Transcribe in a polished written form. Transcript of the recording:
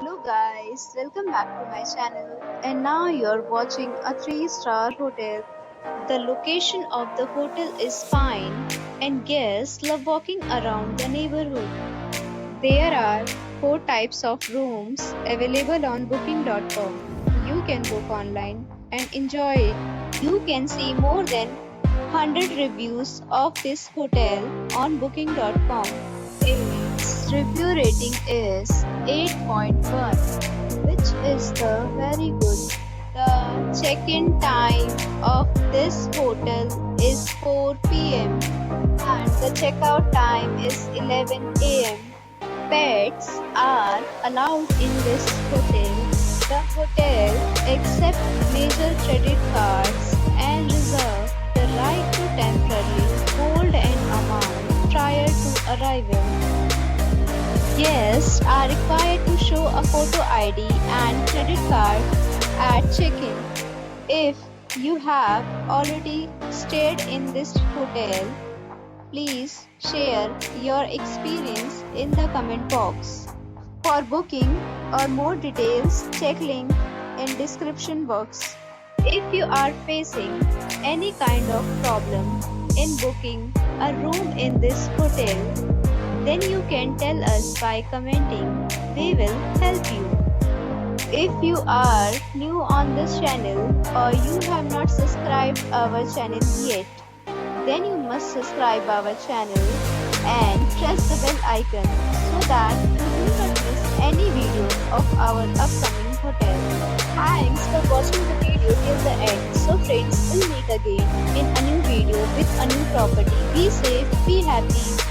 Hello guys, welcome back to my channel, and now you're watching a 3-star hotel. The location of the hotel is fine and guests love walking around the neighborhood. There are 4 types of rooms available on booking.com. You can book online and enjoy it. You can see more than 100 reviews of this hotel on booking.com. Its review rating is 8.1, which is the very good. The check-in time of this hotel is 4 p.m. and the checkout time is 11 a.m. Pets are allowed in this hotel. The hotel accepts major credit cards and reserves the right to temporarily hold an amount prior to arrival. Guests are required to show a photo ID and credit card at check-in. If you have already stayed in this hotel, please share your experience in the comment box. For booking or more details, check link in description box. If you are facing any kind of problem in booking a room in this hotel, then you can tell us by commenting. We will help you. If you are new on this channel or you have not subscribed our channel yet, then you must subscribe our channel and press the bell icon so that you do not miss any video of our upcoming hotel. Thanks for watching the video till the end. So friends, we'll meet again in a new video with a new property. Be safe, be happy.